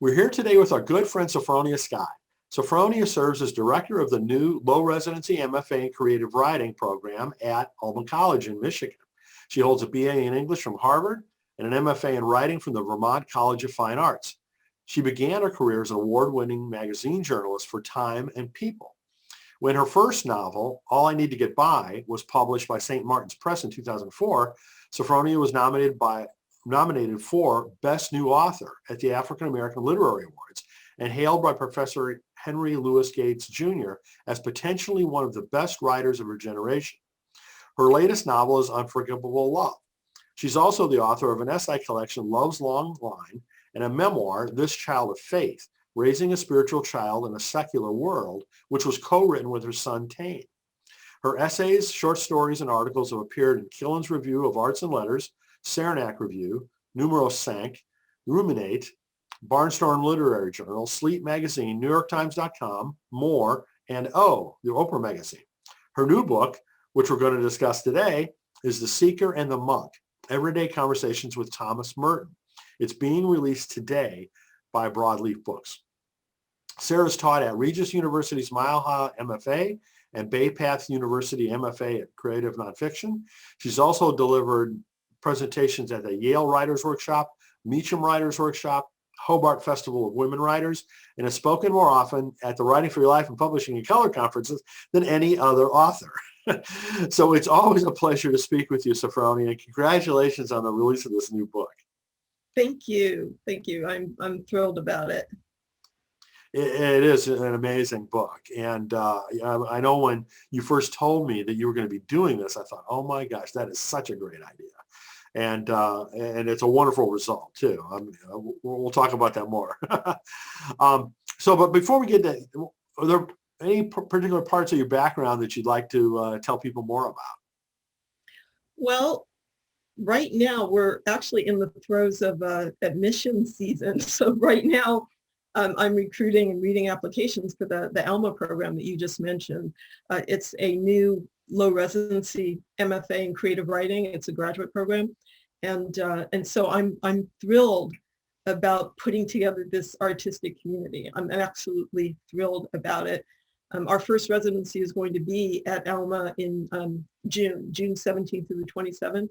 We're here today with our good friend Sophfronia Scott. Sophfronia serves as director of the new low residency MFA in creative writing program at Alma College in Michigan. She holds a BA in English from Harvard and an MFA in writing from the Vermont College of Fine Arts. She began her career as an award-winning magazine journalist for Time and People. When her first novel, All I Need to Get By, was published by St. Martin's Press in 2004, Sophfronia was nominated for Best New Author at the African American Literary Awards and hailed by Professor Henry Louis Gates Jr. as potentially one of the best writers of her generation. Her latest novel is Unforgivable Love. She's also the author of an essay collection, Love's Long Line, and a memoir, This Child of Faith, Raising a Spiritual Child in a Secular World, which was co-written with her son, Tane. Her essays, short stories, and articles have appeared in Killen's Review of Arts and Letters, Saranac Review, Numero Cinq, Ruminate, Barnstorm Literary Journal, Sleep Magazine, NewYorkTimes.com, More, and O, the Oprah Magazine. Her new book, which we're going to discuss today, is The Seeker and the Monk, Everyday Conversations with Thomas Merton. It's being released today by Broadleaf Books. Sarah's taught at Regis University's Mile High MFA and Bay Path University MFA at Creative Nonfiction. She's also delivered presentations at the Yale Writers Workshop, Meacham Writers Workshop, Hobart Festival of Women Writers, and has spoken more often at the Writing for Your Life and Publishing in Color conferences than any other author. So it's always a pleasure to speak with you, Sophfronia, and congratulations on the release of this new book. Thank you. Thank you. I'm thrilled about it. It is an amazing book. And I know when you first told me that you were going to be doing this, I thought, oh my gosh, that is such a great idea. And it's a wonderful result too. We'll talk about that more. But before we get to, are there any particular parts of your background that you'd like to tell people more about? Well, right now we're actually in the throes of admission season. So right now I'm recruiting and reading applications for the Alma program that you just mentioned. It's a new low residency MFA in creative writing. It's a graduate program. And so I'm thrilled about putting together this artistic community. I'm absolutely thrilled about it. Our first residency is going to be at Alma in June 17th through the 27th.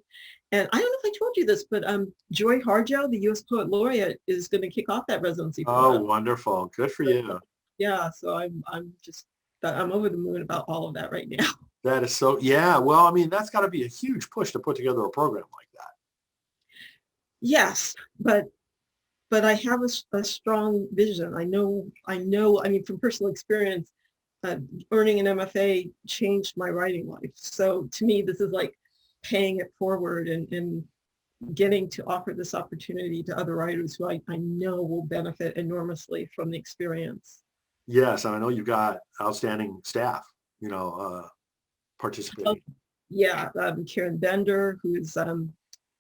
And I don't know if I told you this, but Joy Harjo, the U.S. Poet Laureate, is going to kick off that residency. Oh, wonderful. Good for you. Yeah, so I'm over the moon about all of that right now. That is so, yeah. Well, I mean, that's got to be a huge push to put together a program like that. Yes, but I have a strong vision. I know, I mean, from personal experience, earning an MFA changed my writing life. So to me, this is like paying it forward and getting to offer this opportunity to other writers who I know will benefit enormously from the experience. Yes, and I know you've got outstanding staff, participating. Oh, yeah, Karen Bender, who's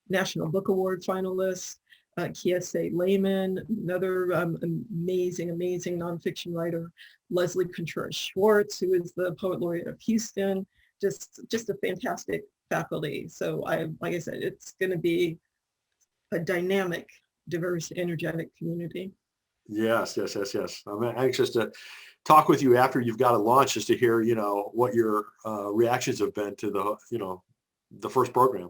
National Book Award finalist, Kiese Lehman, another amazing nonfiction writer, Leslie Contreras-Schwartz, who is the Poet Laureate of Houston, just a fantastic faculty. So like I said, it's going to be a dynamic, diverse, energetic community. Yes. I'm anxious to talk with you after you've got it launched, just to hear, what your reactions have been to the first program.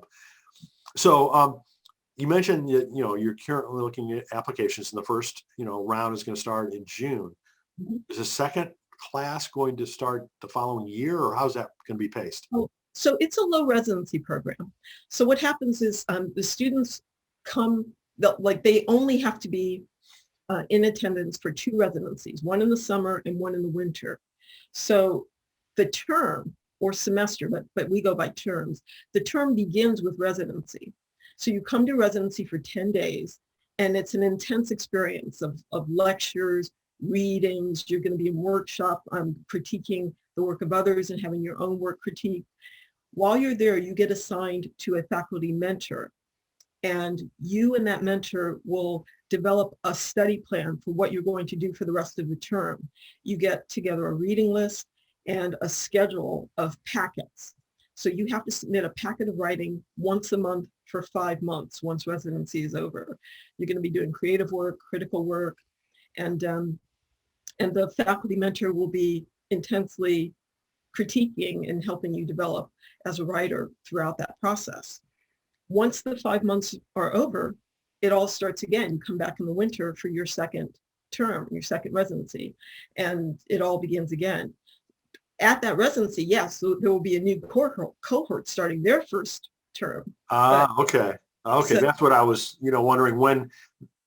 So you mentioned that, you're currently looking at applications, and the first, round is going to start in June. Mm-hmm. Is the second class going to start the following year, or how's that going to be paced? Oh, so it's a low residency program. So what happens is the students they only have to be in attendance for 2 residencies, one in the summer and one in the winter. So the term or semester, but we go by terms, the term begins with residency. So you come to residency for 10 days, and it's an intense experience of lectures, readings. You're going to be in workshop, critiquing the work of others and having your own work critiqued. While you're there, you get assigned to a faculty mentor, and you and that mentor will develop a study plan for what you're going to do for the rest of the term. You get together a reading list and a schedule of packets. So you have to submit a packet of writing once a month for 5 months once residency is over. You're going to be doing creative work, critical work, And the faculty mentor will be intensely critiquing and helping you develop as a writer throughout that process. Once the 5 months are over, it all starts again. You come back in the winter for your second term, your second residency, and it all begins again. At that residency, yes, so there will be a new cohort starting their first term. Okay. Okay, so, that's what I was, wondering, when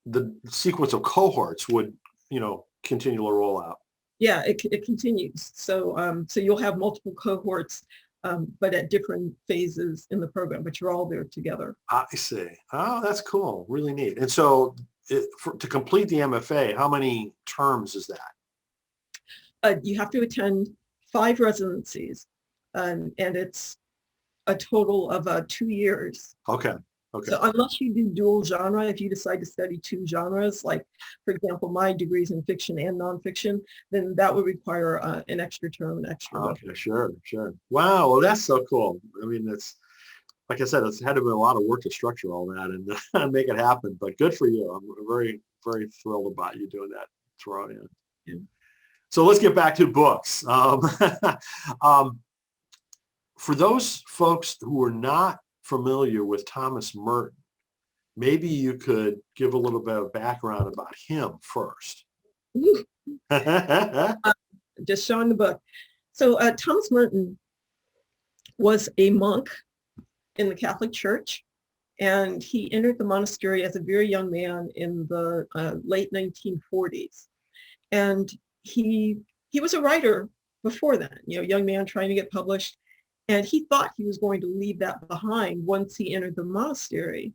the sequence of cohorts would, continue to roll out. Yeah, it continues. So you'll have multiple cohorts, but at different phases in the program, but you're all there together. I see. Oh, that's cool. Really neat. And so to complete the MFA, how many terms is that? You have to attend 5 residencies, and it's a total of 2 years. Okay. Okay. So unless you do dual genre, if you decide to study 2 genres, like, for example, my degree's in fiction and nonfiction, then that would require an extra term, an extra. Okay, sure. Wow, well, that's so cool. I mean, it's, like I said, it's had to be a lot of work to structure all that and make it happen, but good for you. I'm very, very thrilled about you doing that, Sophfronia. Yeah. So let's get back to books. For those folks who are not familiar with Thomas Merton, maybe you could give a little bit of background about him first. Just showing the book. So Thomas Merton was a monk in the Catholic Church, and he entered the monastery as a very young man in the late 1940s. And he was a writer before then, young man trying to get published. And he thought he was going to leave that behind once he entered the monastery.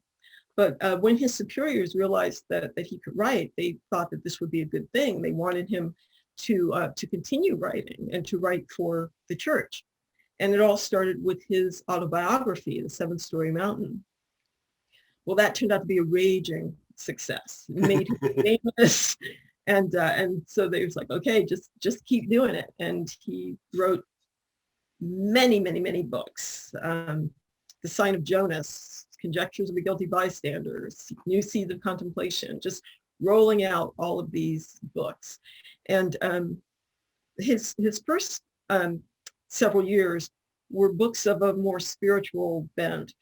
But when his superiors realized that he could write, they thought that this would be a good thing. They wanted him to continue writing and to write for the church. And it all started with his autobiography, The Seven-Story Mountain. Well, that turned out to be a raging success. It made him famous. And so they was like, okay, just keep doing it. And he wrote many, many, many books. The Sign of Jonas, Conjectures of a Guilty Bystander, New Seeds of Contemplation, just rolling out all of these books. And his first several years were books of a more spiritual bent.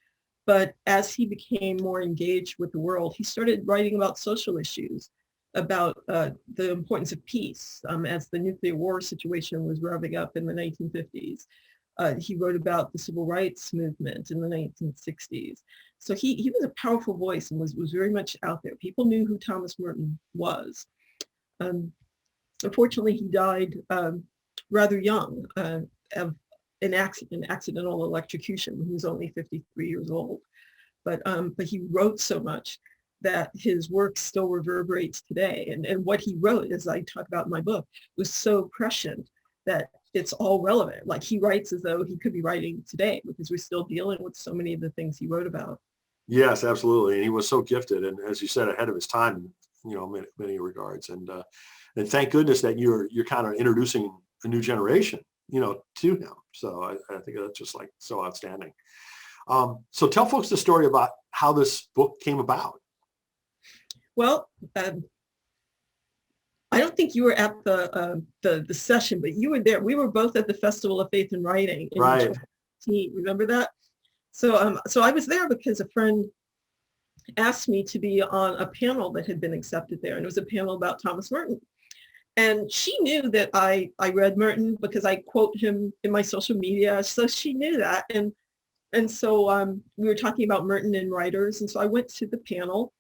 But as he became more engaged with the world, he started writing about social issues, about the importance of peace as the nuclear war situation was revving up in the 1950s. He wrote about the civil rights movement in the 1960s. So he was a powerful voice and was very much out there. People knew who Thomas Merton was. Unfortunately, he died rather young of an accidental electrocution. He was only 53 years old. But he wrote so much that his work still reverberates today. And what he wrote, as I talk about in my book, was so prescient that it's all relevant. Like, he writes as though he could be writing today, because we're still dealing with so many of the things he wrote about. Yes, absolutely. And he was so gifted, and as you said, ahead of his time, in many regards. And thank goodness that you're kind of introducing a new generation, to him. So I think that's just like so outstanding. So tell folks the story about how this book came about. Well, I don't think you were at the session, but you were there. We were both at the Festival of Faith and Writing in 2018. Remember that? So I was there because a friend asked me to be on a panel that had been accepted there, and it was a panel about Thomas Merton. And she knew that I read Merton because I quote him in my social media, so she knew that. And so we were talking about Merton and writers, and so I went to the panel.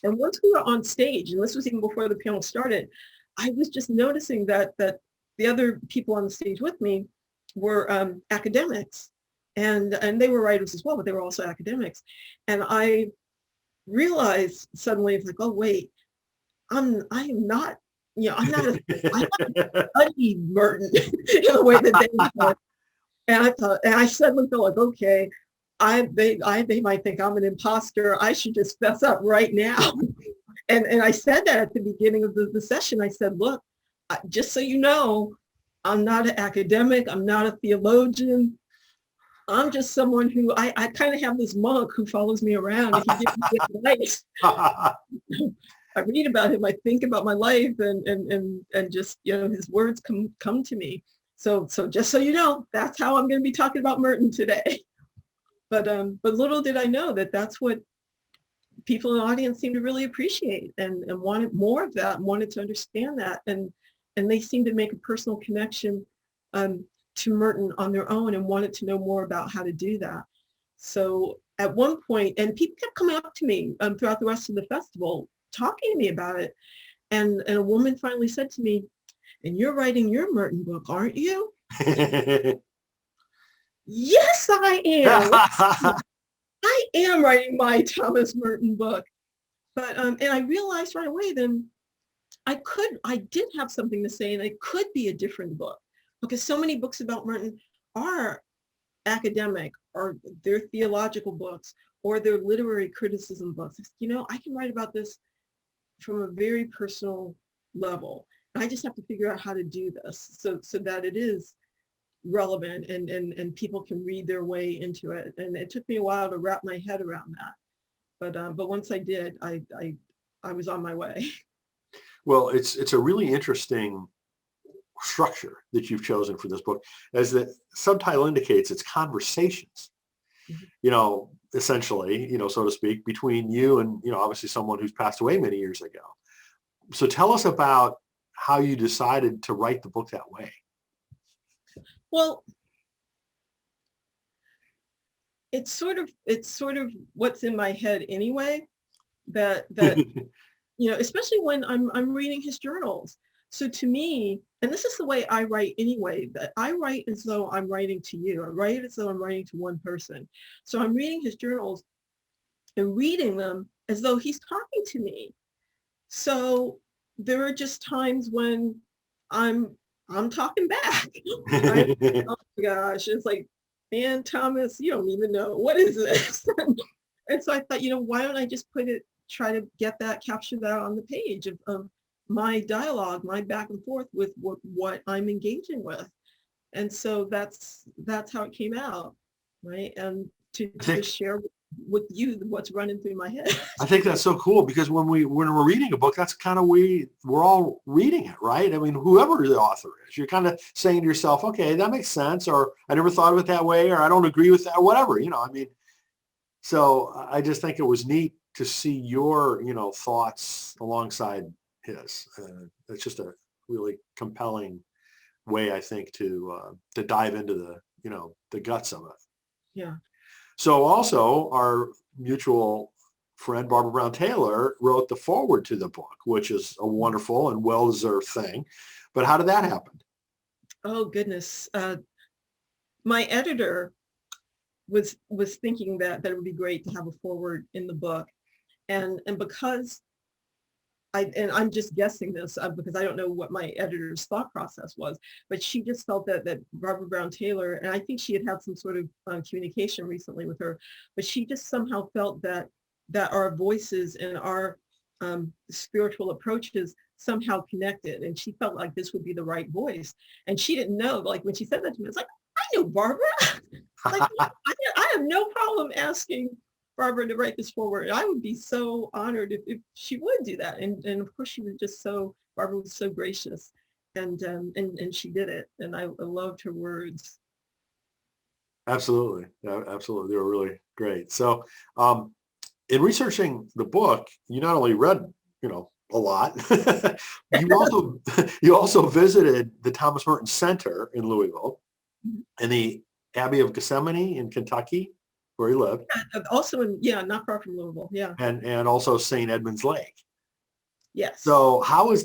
And once we were on stage, and this was even before the panel started, I was just noticing that the other people on the stage with me were academics, and they were writers as well, but they were also academics. And I realized suddenly, it's like, oh wait, I'm not study Merton in the way that they did. And I suddenly felt like, okay, they might think I'm an imposter. I should just fess up right now. And I said that at the beginning of the session. I said, look, just so you know, I'm not an academic. I'm not a theologian. I'm just someone who, I kind of have this monk who follows me around. And he gives me advice. I read about him, I think about my life, and just, his words come to me. So just so you know, that's how I'm going to be talking about Merton today. But little did I know that that's what people in the audience seemed to really appreciate and wanted more of that, and wanted to understand that, and they seemed to make a personal connection to Merton on their own and wanted to know more about how to do that. So at one point, and people kept coming up to me throughout the rest of the festival, talking to me about it, and a woman finally said to me, "And you're writing your Merton book, aren't you?" Yes, I am. I am writing my Thomas Merton book. But and I realized right away then I did have something to say, and it could be a different book, because so many books about Merton are academic, or they're theological books, or they're literary criticism books. I can write about this from a very personal level. I just have to figure out how to do this so that it is relevant and people can read their way into it. And it took me a while to wrap my head around that. But once I did, I was on my way. Well, it's a really interesting structure that you've chosen for this book. As the subtitle indicates, it's conversations, essentially, so to speak, between you and, obviously someone who's passed away many years ago. So tell us about how you decided to write the book that way. Well, it's sort of what's in my head anyway, that especially when I'm reading his journals. So to me, and this is the way I write anyway, that I write as though I'm writing to you. I write as though I'm writing to one person. So I'm reading his journals and reading them as though he's talking to me. So there are just times when I'm talking back. Right? Oh my gosh, it's like, man, Thomas, you don't even know, what is this? And so I thought, why don't I just try to capture that on the page of my dialogue, my back and forth with what I'm engaging with. And so that's how it came out, right? And to share with you what's running through my head. I think that's so cool, because when we're reading a book, that's kind of we're all reading it, right? I mean, whoever the author is, you're kind of saying to yourself, okay, that makes sense, or I never thought of it that way, or I don't agree with that, or whatever, I mean, so I just think it was neat to see your, thoughts alongside his. It's just a really compelling way, I think, to dive into the guts of it. Yeah. So also our mutual friend, Barbara Brown Taylor, wrote the foreword to the book, which is a wonderful and well-deserved thing. But how did that happen? Oh, goodness. My editor was thinking that it would be great to have a foreword in the book. And because I'm just guessing this because I don't know what my editor's thought process was, but she just felt that Barbara Brown Taylor, and I think she had some sort of communication recently with her, but she just somehow felt that our voices and our spiritual approaches somehow connected, and she felt like this would be the right voice. And she didn't know, like when she said that to me, it's like, I know Barbara. Like, I have no problem asking Barbara to write this forward. I would be so honored if she would do that. And of course she was Barbara was so gracious, and she did it. And I loved her words. Absolutely. Absolutely. They were really great. So in researching the book, you not only read, a lot, you also visited the Thomas Merton Center in Louisville and the Abbey of Gethsemane in Kentucky, where he lived. Also not far from Louisville. Yeah. And also St. Edmund's Lake. Yes. So how was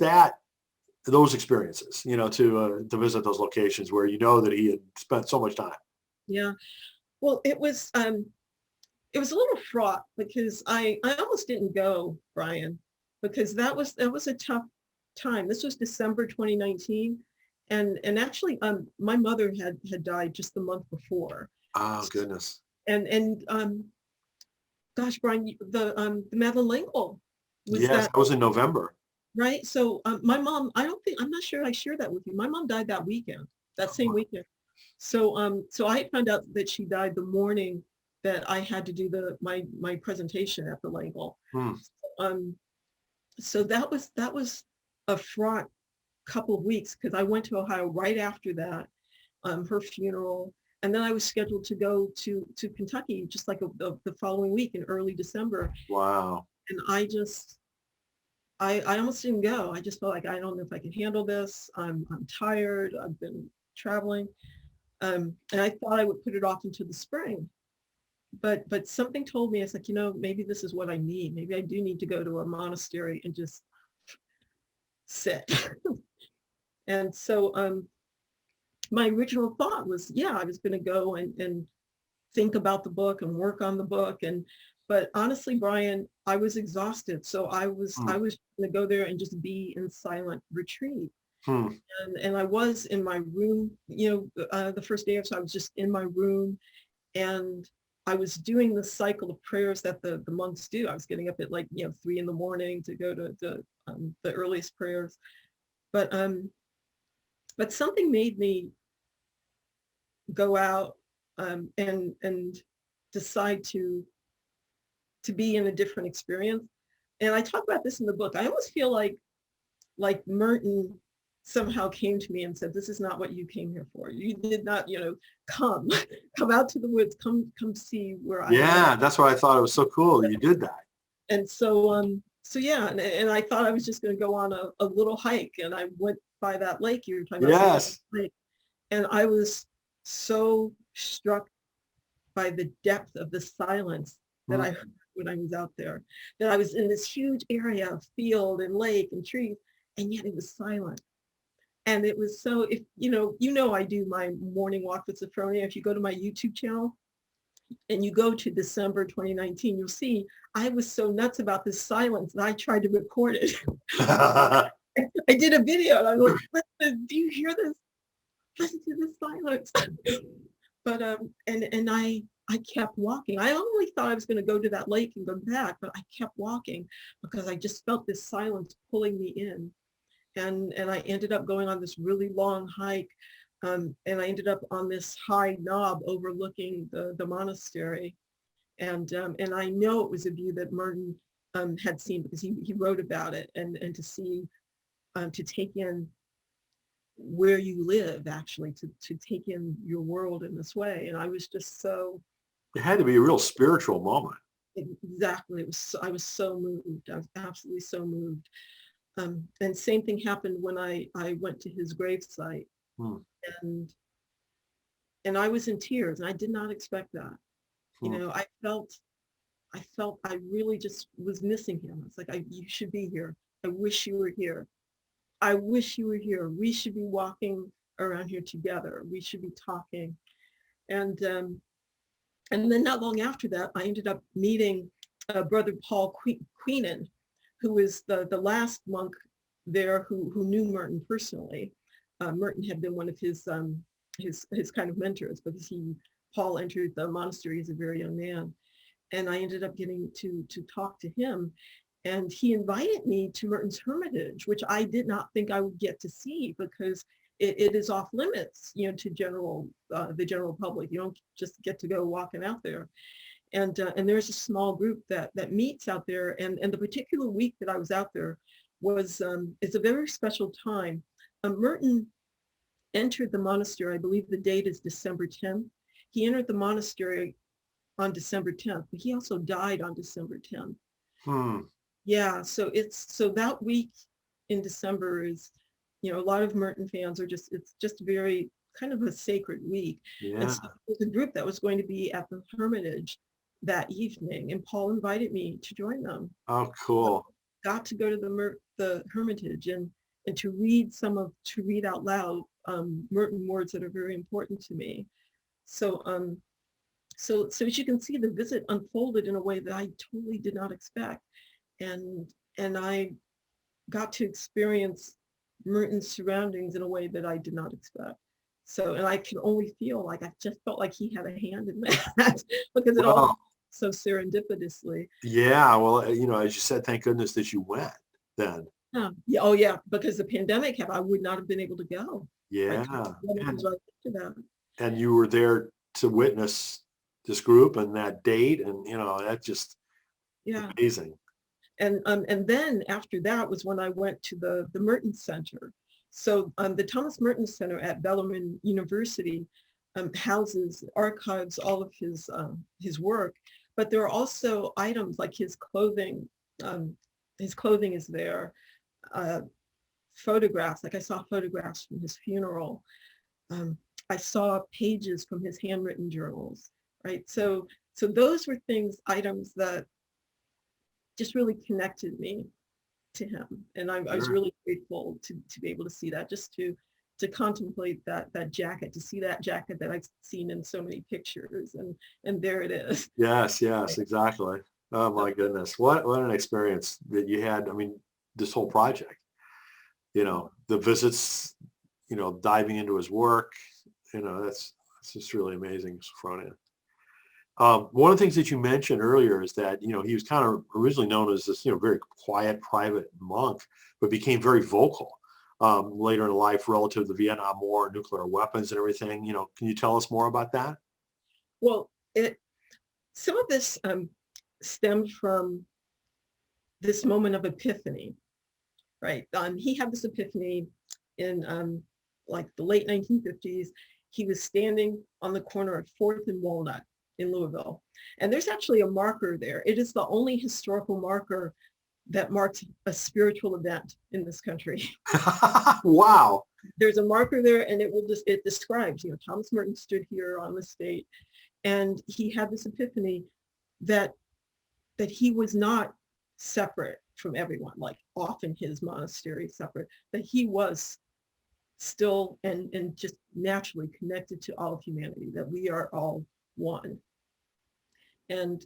those experiences, to visit those locations where that he had spent so much time? Yeah. Well, it was a little fraught, because I almost didn't go, Brian, because that was a tough time. This was December 2019. And actually, my mother had died just the month before. Oh, goodness. And gosh, Brian, the Madeleine L'Engle was that was in November. Right. So my mom, I'm not sure I shared that with you. My mom died that same weekend. So so I found out that she died the morning that I had to do my presentation at the L'Engle. so that was a fraught couple of weeks because I went to Ohio right after that, her funeral, and then I was scheduled to go to Kentucky just like the following week in early December, Wow. and I almost didn't go. I just felt like I don't know if I can handle this. I'm tired. I've been traveling, and I thought I would put it off into the spring. But something told me, it's like, maybe this is what I need. Maybe I do need to go to a monastery and just sit. And so my original thought was, yeah, I was going to go and think about the book and work on the book. But honestly, Brian, I was exhausted. So I was Hmm. I was going to go there and just be in silent retreat. Hmm. And I was in my room, the first day or so, I was just in my room, and I was doing the cycle of prayers that the monks do. I was getting up at 3 in the morning to go to the earliest prayers. But something made me go out, and decide to be in a different experience. And I talk about this in the book. I almost feel like Merton somehow came to me and said, this is not what you came here for. You did not, come, come out to the woods, come see where I am. Yeah, that's why I thought it was so cool that you did that. And so yeah, and I thought I was just going to go on a little hike, and I went by that lake you were talking about. Yes. Lake, and I was so struck by the depth of the silence that Hmm. I heard when I was out there, that I was in this huge area of field and lake and trees, and yet it was silent. And it was so, if I do my morning walk with Sophfronia. If you go to my YouTube channel and you go to December 2019, you'll see I was so nuts about this silence that I tried to record it. I did a video and I was like, listen, do you hear this? Listen to this silence. But and I kept walking. I only thought I was going to go to that lake and go back, but I kept walking because I just felt this silence pulling me in. And I ended up going on this really long hike, and I ended up on this high knob overlooking the monastery, and I know it was a view that Merton had seen because he wrote about it, and to see, to take in where you live, actually, to take in your world in this way. And I was just so, It had to be a real spiritual moment. exactly, I was so moved. I was absolutely so moved. And same thing happened when I went to his gravesite, Hmm. and I was in tears, and I did not expect that. Hmm. I felt I really just was missing him. It's like, you should be here. I wish you were here. I wish you were here. We should be walking around here together. We should be talking. And then not long after that, I ended up meeting Brother Paul Queenan, who was the last monk there who knew Merton personally. Merton had been one of his kind of mentors, because Paul entered the monastery as a very young man, and I ended up getting to talk to him, and he invited me to Merton's Hermitage, which I did not think I would get to see, because it is off limits, to the general public. You don't just get to go walking out there. And there's a small group that meets out there. And the particular week that I was out there was, it's a very special time. Merton entered the monastery, I believe the date is December 10th. He entered the monastery on December 10th, but he also died on December 10th. Hmm. Yeah, so that week in December is, a lot of Merton fans it's just very kind of a sacred week. And Yeah. so there's a group that was going to be at the Hermitage that evening, and Paul invited me to join them. Oh, So cool. I got to go to the Hermitage, and to read out loud Merton words that are very important to me. So as you can see, the visit unfolded in a way that I totally did not expect. And I got to experience Merton's surroundings in a way that I did not expect. So, and I can only feel like I just felt like he had a hand in that because it all Well, so serendipitously. yeah. Well, as you said, thank goodness that you went then. Yeah, oh yeah, because the pandemic happened, I would not have been able to go. Yeah. Pandemic was And right after that. you were there to witness this group and that date, and that's just Yeah. amazing. And then after that was when I went to the Merton Center. So the Thomas Merton Center at Bellarmine University houses, archives all of his work, but there are also items like his clothing. His clothing is there. Photographs, like I saw photographs from his funeral. I saw pages from his handwritten journals, right? So those were items that just really connected me to him. And I was really grateful to be able to see that, just to contemplate that jacket, to see that jacket that I've seen in so many pictures, and there it is. Yes, exactly. Oh my goodness. What an experience that you had. I mean, this whole project, the visits, diving into his work, that's just really amazing, Sophfronia. One of the things that you mentioned earlier is that, he was kind of originally known as this, very quiet, private monk, but became very vocal later in life relative to the Vietnam War, nuclear weapons and everything. Can you tell us more about that? Well, some of this stemmed from this moment of epiphany, right? He had this epiphany in like the late 1950s. He was standing on the corner of 4th and Walnut in Louisville. And there's actually a marker there. It is the only historical marker that marks a spiritual event in this country. Wow. There's a marker there, and it describes, Thomas Merton stood here on this date, and he had this epiphany that he was not separate from everyone, like off in his monastery separate, that he was still and just naturally connected to all of humanity, that we are all one. And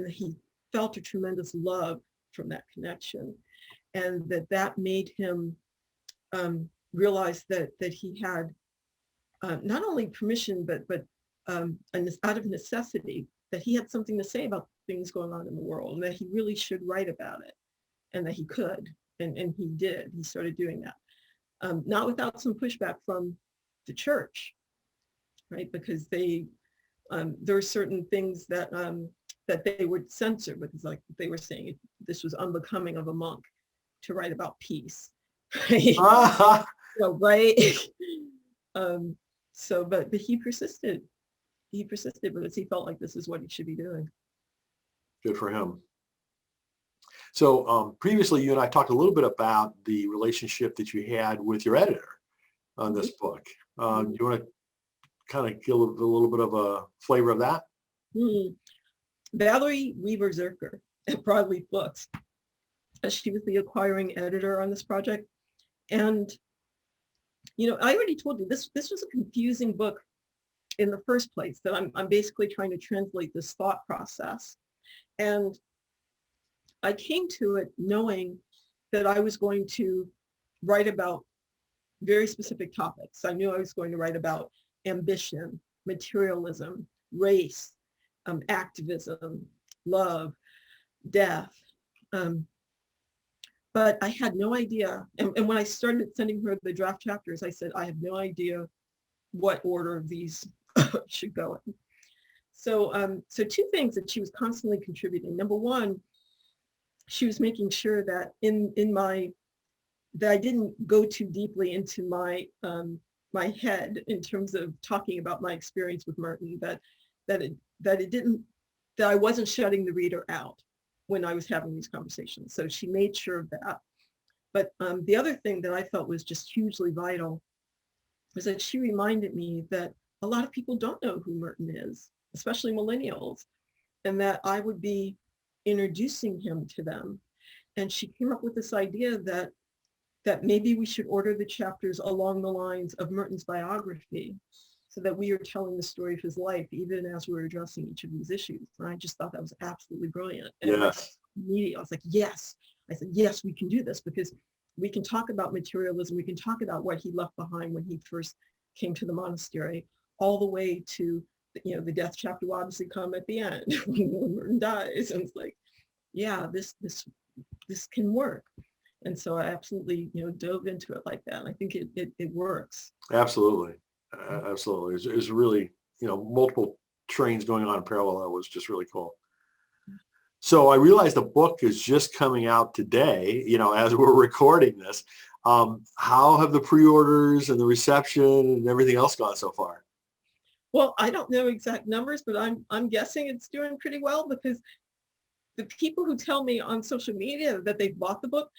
he felt a tremendous love from that connection, and that made him realize that he had not only permission, but out of necessity, that he had something to say about things going on in the world, and that he really should write about it, and that he could, and he did. He started doing that, not without some pushback from the church, right? Because there were certain things that they would censor, because like they were saying, this was unbecoming of a monk to write about peace, right? Right. But he persisted. He persisted because he felt like this is what he should be doing. Good for him. So previously, you and I talked a little bit about the relationship that you had with your editor on this book. You want to kind of give a little bit of a flavor of that? Valerie Weaver-Zerker at Broadleaf Books. She was the acquiring editor on this project. And, I already told you, this was a confusing book in the first place, that I'm basically trying to translate this thought process. And I came to it knowing that I was going to write about very specific topics. I knew I was going to write about ambition, materialism, race, activism, love, death. But I had no idea. And when I started sending her the draft chapters, I said, I have no idea what order these should go in. So two things that she was constantly contributing. Number one, she was making sure that that I didn't go too deeply into my head in terms of talking about my experience with Merton, that I wasn't shutting the reader out when I was having these conversations. So she made sure of that. But the other thing that I felt was just hugely vital was that she reminded me that a lot of people don't know who Merton is, especially millennials, and that I would be introducing him to them. And she came up with this idea that maybe we should order the chapters along the lines of Merton's biography, so that we are telling the story of his life, even as we're addressing each of these issues. And I just thought that was absolutely brilliant. And yes. Immediately, I was like, yes. I said, yes, we can do this, because we can talk about materialism. We can talk about what he left behind when he first came to the monastery, all the way to, the death chapter will obviously come at the end when Merton dies. And it's like, yeah, this can work. And so I absolutely, dove into it like that. And I think it works. Absolutely. Absolutely. It's really, multiple trains going on in parallel. That was just really cool. So I realize the book is just coming out today, as we're recording this. How have the pre-orders and the reception and everything else gone so far? Well, I don't know exact numbers, but I'm guessing it's doing pretty well because the people who tell me on social media that they've bought the book,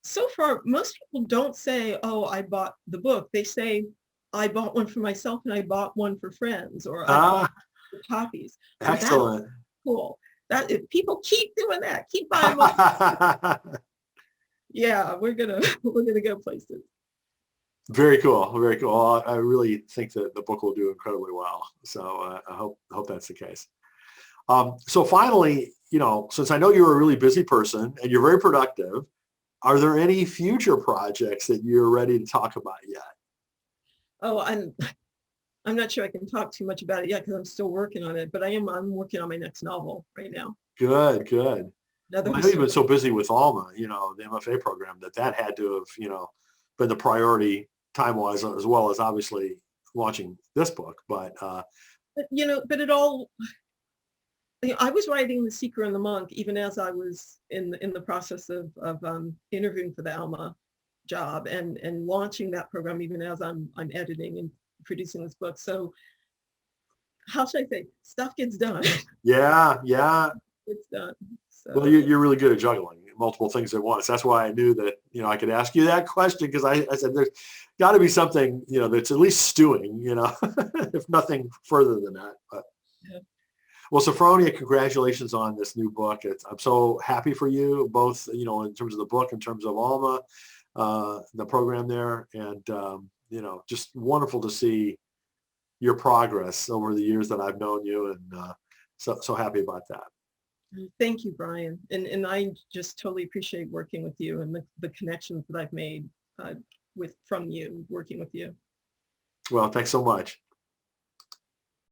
so far, most people don't say, oh, I bought the book. They say, I bought one for myself and I bought one for friends, or I bought Ah, copies. So that's excellent. cool. That if people keep doing that, keep buying books, yeah, we're gonna go places. Very cool. Very cool. I really think that the book will do incredibly well. So I hope that's the case. So finally, since I know you're a really busy person and you're very productive, are there any future projects that you're ready to talk about yet? Oh, I'm not sure I can talk too much about it yet because I'm still working on it, but I'm working on my next novel right now. Good, good. Another Well, I know you've been historical. so busy with Alma, the MFA program, that had to have, been the priority time-wise, as well as obviously launching this book. But But it all, I was writing The Seeker and the Monk even as I was in the process of interviewing for the Alma job and launching that program even as I'm editing and producing this book. So how should I say? Stuff gets done. yeah, yeah. It's done. Well, So you're really good at juggling multiple things at once. That's why I knew that, I could ask you that question, because I said there's got to be something, that's at least stewing, if nothing further than that. But yeah. well, Sophronia, congratulations on this new book. I'm so happy for you, both, in terms of the book, in terms of Alma, the program there, and, just wonderful to see your progress over the years that I've known you, and so happy about that. Thank you, Brian. And I just totally appreciate working with you and the connections that I've made from you, working with you. Well, thanks so much.